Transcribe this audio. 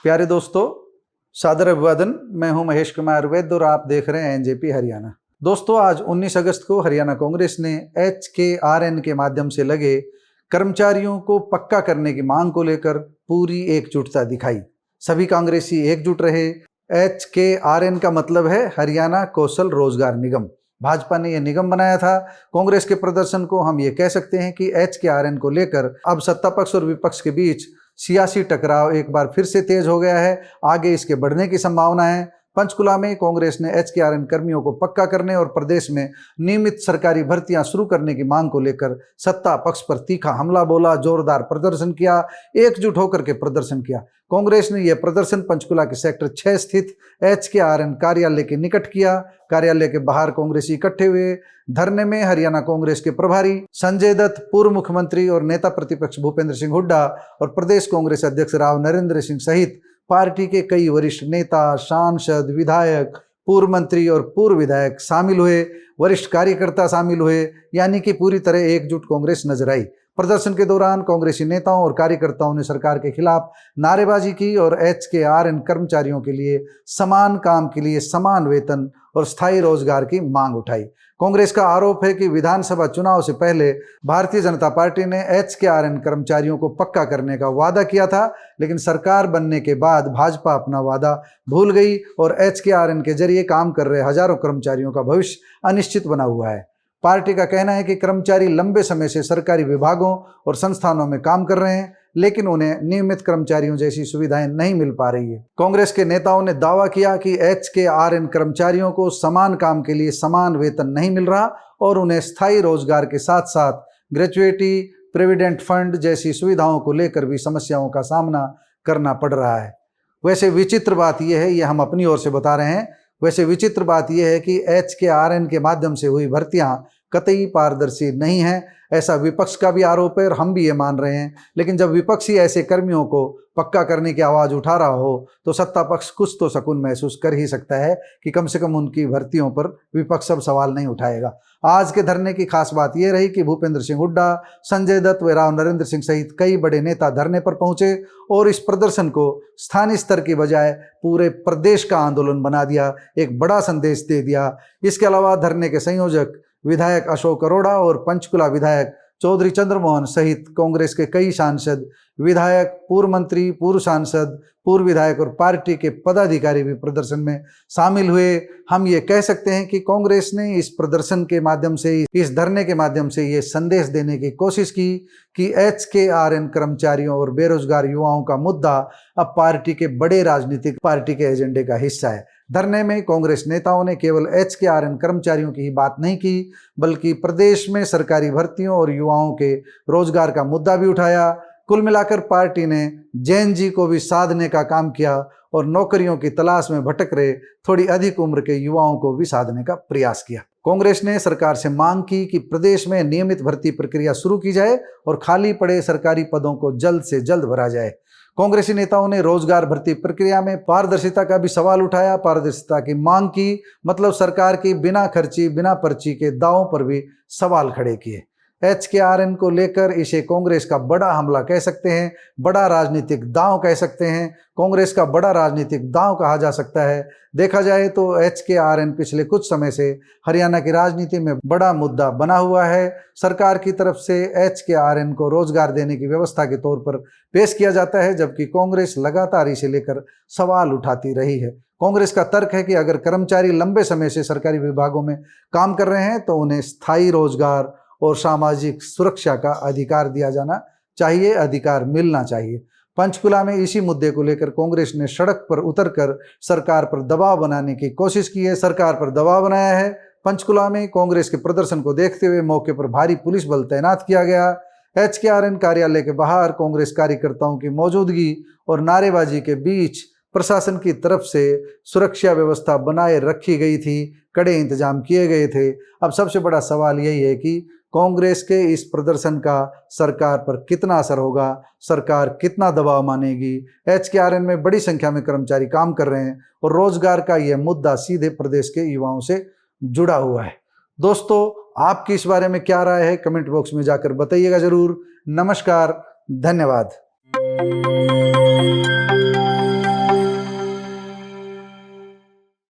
प्यारे दोस्तों, सादर अभिवादन। मैं हूं महेश कुमार वैद्य और आप देख रहे हैं एनजेपी हरियाणा। दोस्तों, आज 19 अगस्त को हरियाणा कांग्रेस ने HKRN के माध्यम से लगे कर्मचारियों को पक्का करने की मांग को लेकर पूरी एकजुटता दिखाई। सभी कांग्रेसी एकजुट रहे। HKRN का मतलब है हरियाणा कौशल रोजगार निगम। भाजपा ने यह निगम बनाया था। कांग्रेस के प्रदर्शन को हम ये कह सकते हैं कि HKRN को लेकर अब सत्ता पक्ष और विपक्ष के बीच सियासी टकराव एक बार फिर से तेज हो गया है। आगे इसके बढ़ने की संभावना है। पंचकुला में कांग्रेस ने HKRN कर्मियों को पक्का करने और प्रदेश में नियमित सरकारी भर्तियां शुरू करने की मांग को लेकर सत्ता पक्ष पर तीखा हमला बोला, जोरदार प्रदर्शन किया, एकजुट होकर के प्रदर्शन किया। कांग्रेस ने यह प्रदर्शन पंचकुला के सेक्टर 6 स्थित HKRN कार्यालय के निकट किया। कार्यालय के बाहर कांग्रेसी इकट्ठे हुए। धरने में हरियाणा कांग्रेस के प्रभारी संजय दत्त, पूर्व मुख्यमंत्री और नेता प्रतिपक्ष भूपेंद्र सिंह हुड्डा और प्रदेश कांग्रेस अध्यक्ष राव नरेंद्र सिंह सहित पार्टी के कई वरिष्ठ नेता, सांसद, विधायक, पूर्व मंत्री और पूर्व विधायक शामिल हुए। वरिष्ठ कार्यकर्ता शामिल हुए, यानी कि पूरी तरह एकजुट कांग्रेस नजर आई। प्रदर्शन के दौरान कांग्रेसी नेताओं और कार्यकर्ताओं ने सरकार के खिलाफ नारेबाजी की और HKRN कर्मचारियों के लिए समान काम के लिए समान वेतन और स्थायी रोजगार की मांग उठाई। कांग्रेस का आरोप है कि विधानसभा चुनाव से पहले भारतीय जनता पार्टी ने HKRN कर्मचारियों को पक्का करने का वादा किया था, लेकिन सरकार बनने के बाद भाजपा अपना वादा भूल गई और HKRN के जरिए काम कर रहे हजारों कर्मचारियों का भविष्य अनिश्चित बना हुआ है। पार्टी का कहना है कि कर्मचारी लंबे समय से सरकारी विभागों और संस्थानों में काम कर रहे हैं, लेकिन उन्हें नियमित कर्मचारियों जैसी सुविधाएं नहीं मिल पा रही है। कांग्रेस के नेताओं ने दावा किया कि HKRN कर्मचारियों को समान काम के लिए समान वेतन नहीं मिल रहा और उन्हें स्थायी रोजगार के साथ साथ ग्रेच्युइटी, प्रोविडेंट फंड जैसी सुविधाओं को लेकर भी समस्याओं का सामना करना पड़ रहा है। वैसे विचित्र बात यह है, ये हम अपनी ओर से बता रहे हैं, वैसे विचित्र बात यह है कि HKRN के माध्यम से हुई भर्तियां कतई पारदर्शी नहीं है। ऐसा विपक्ष का भी आरोप है और हम भी ये मान रहे हैं। लेकिन जब विपक्षी ऐसे कर्मियों को पक्का करने की आवाज़ उठा रहा हो तो सत्ता पक्ष कुछ तो सकून महसूस कर ही सकता है कि कम से कम उनकी भर्तियों पर विपक्ष अब सवाल नहीं उठाएगा। आज के धरने की खास बात यह रही कि भूपेंद्र सिंह हुड्डा, संजय दत्त व राव नरेंद्र सिंह सहित कई बड़े नेता धरने पर पहुंचे और इस प्रदर्शन को स्थानीय स्तर की बजाय पूरे प्रदेश का आंदोलन बना दिया, एक बड़ा संदेश दे दिया। इसके अलावा धरने के संयोजक विधायक अशोक अरोड़ा और पंचकुला विधायक चौधरी चंद्रमोहन सहित कांग्रेस के कई सांसद, विधायक, पूर्व मंत्री, पूर्व सांसद, पूर्व विधायक और पार्टी के पदाधिकारी भी प्रदर्शन में शामिल हुए। हम ये कह सकते हैं कि कांग्रेस ने इस प्रदर्शन के माध्यम से, इस धरने के माध्यम से ये संदेश देने की कोशिश की कि HKRN कर्मचारियों और बेरोजगार युवाओं का मुद्दा अब पार्टी के बड़े राजनीतिक पार्टी के एजेंडे का हिस्सा है। धरने में कांग्रेस नेताओं ने केवल HKRN कर्मचारियों की ही बात नहीं की, बल्कि प्रदेश में सरकारी भर्तियों और युवाओं के रोजगार का मुद्दा भी उठाया। कुल मिलाकर पार्टी ने जैन जी को भी साधने का काम किया और नौकरियों की तलाश में भटक रहे थोड़ी अधिक उम्र के युवाओं को भी साधने का प्रयास किया। कांग्रेस ने सरकार से मांग की कि प्रदेश में नियमित भर्ती प्रक्रिया शुरू की जाए और खाली पड़े सरकारी पदों को जल्द से जल्द भरा जाए। कांग्रेसी नेताओं ने रोजगार भर्ती प्रक्रिया में पारदर्शिता का भी सवाल उठाया, पारदर्शिता की मांग की, मतलब सरकार की बिना खर्ची, बिना पर्ची के दावों पर भी सवाल खड़े किए। HKRN को लेकर इसे कांग्रेस का बड़ा हमला कह सकते हैं, बड़ा राजनीतिक दांव कह सकते हैं, कांग्रेस का बड़ा राजनीतिक दांव कहा जा सकता है। देखा जाए तो HKRN पिछले कुछ समय से हरियाणा की राजनीति में बड़ा मुद्दा बना हुआ है। सरकार की तरफ से HKRN को रोजगार देने की व्यवस्था के तौर पर पेश किया जाता है, जबकि कांग्रेस लगातार इसे लेकर सवाल उठाती रही है। कांग्रेस का तर्क है कि अगर कर्मचारी लंबे समय से सरकारी विभागों में काम कर रहे हैं तो उन्हें स्थायी रोजगार और सामाजिक सुरक्षा का अधिकार दिया जाना चाहिए, अधिकार मिलना चाहिए। पंचकुला में इसी मुद्दे को लेकर कांग्रेस ने सड़क पर उतरकर सरकार पर दबाव बनाने की कोशिश की है, सरकार पर दबाव बनाया है। पंचकुला में कांग्रेस के प्रदर्शन को देखते हुए मौके पर भारी पुलिस बल तैनात किया गया। HKRN कार्यालय के बाहर कांग्रेस कार्यकर्ताओं की मौजूदगी और नारेबाजी के बीच प्रशासन की तरफ से सुरक्षा व्यवस्था बनाए रखी गई थी, कड़े इंतजाम किए गए थे। अब सबसे बड़ा सवाल यही है कि कांग्रेस के इस प्रदर्शन का सरकार पर कितना असर होगा, सरकार कितना दबाव मानेगी। HKRN में बड़ी संख्या में कर्मचारी काम कर रहे हैं और रोजगार का यह मुद्दा सीधे प्रदेश के युवाओं से जुड़ा हुआ है। दोस्तों, आपकी इस बारे में क्या राय है, कमेंट बॉक्स में जाकर बताइएगा जरूर। नमस्कार, धन्यवाद।